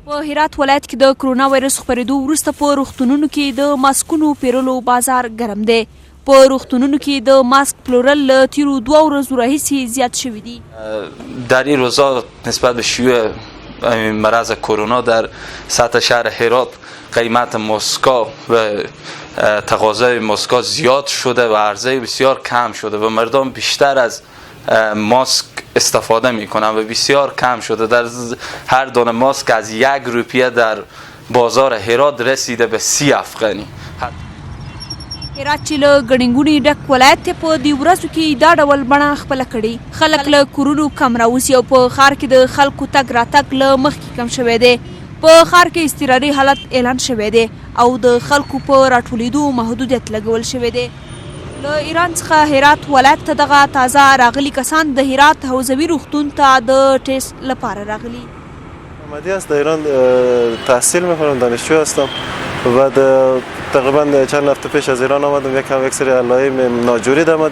په هرات ولایت کې د کرونا وایروس خپرېدو وروسته په روغتونونو کې د ماسکونو پیرلو بازار ګرم دی. په روغتونونو کې د ماسک پلورل له تیرو 2 ورځو راهیسې زیات شوي دي. در این روزها نسبت به شیوع مرض کرونا در سطح شهر هرات قیمت ماسکا و تقاضای ماسکا زیاد شده و عرضه بسیار کم شده و مردم بیشتر از ماسک استفاده میکنن و بسیار کم شده. در هر دانه ماسک از 1 روپیه در بازار هرات رسیده به 30 افغاني. هرات چې له ګڼې ګوڼې ډک ولایت دی په دې ورځو کې دا ډول بڼه خپله کړې. خلک له کورونو کم راوځي او په ښار کې د خلکو تګ راتګ له مخکې کم شوی دی. په ښار کې اضطراري حالت اعلان شوی دی او د خلکو په راټولېدو محدودیت لګول شوی دی. له ایران څخه هرات ولایت ته دغه تازه راغلي کسان د هرات حوزوي روغتون ته د ټیسټ لپاره راغلي. آمده است. در ایران تحصیل میکنم، دانشجو هستم و تقریبا چند هفته پیش از ایران آمدم. یک سری علائم ناجوری به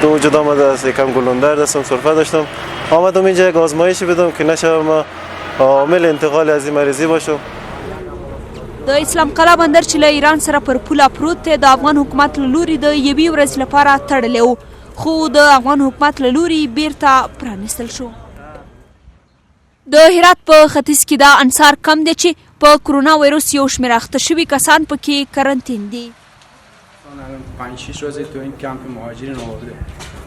وجود آمده است. یکم گلوندر دستم، سرفه داشتم. آمدم اینجا یک آزمایشی بدم که نشم عامل انتقال از این مریضی باشم. د اسلام قلعه بندر چې له ایران سره پر پوله پروت دی د افغان حکومت له لوري د یوې ورځې لپاره تړلی و، خو د افغان حکومت له لوري بیرته پرانیستل شو. د هرات په ختیځ کې دا انصار کم دی چې په کرونا وایروس یو شمېر اخته شوي کسان پکې کرنتین دي. 5-6 روزه تو این کمپ مهاجرین آورده.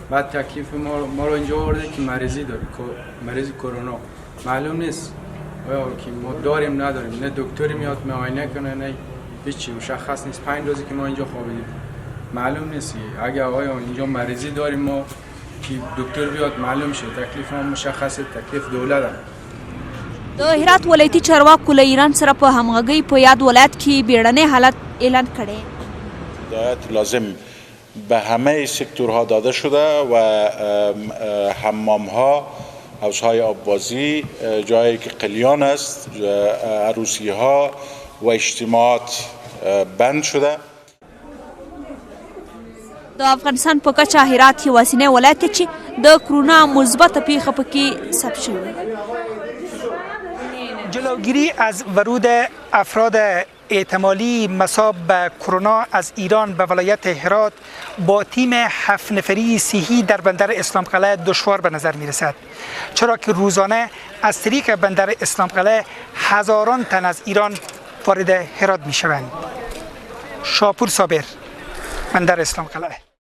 بعد تکلیف ما رو اینجا آورده که مریضی داریم، مریض کرونا. معلوم نیست آیا که ما داریم نداریم، نه دکتری میاد معاینه کنه نه هیچی مشخص نیست. 5 روزی که ما اینجا خوابیدیم معلوم نیست اگه آیا اینجا مریضی داریم ما که دکتر بیاد معلوم شه. تکلیف ما مشخصه، تکلیف دولت هم. د هرات ولایتي چارواکو له ایران سره په همغږۍ په یاد ولایت کې بیړنی حالت اعلان کړی. هدایت لازم به همه سکتورها داده شده و حمامها، حوضهای آببازی، جایی که قلیان است، عروسی ها و اجتماعات بند شده. د افغانستان په کچه هرات یوازینی ولایت دی چې د کرونا مثبته پیښه پکې ثبت شوې. جلوگیری از ورود افراد احتمالی مصاب به کرونا از ایران به ولایت هرات با تیم 7 نفری صحی در بندر اسلام قلعه دشوار به نظر می رسد، چرا که روزانه از طریق بندر اسلام قلعه هزاران تن از ایران وارد هرات می شوند. شاهپور، صابر، بندر اسلام قلعه.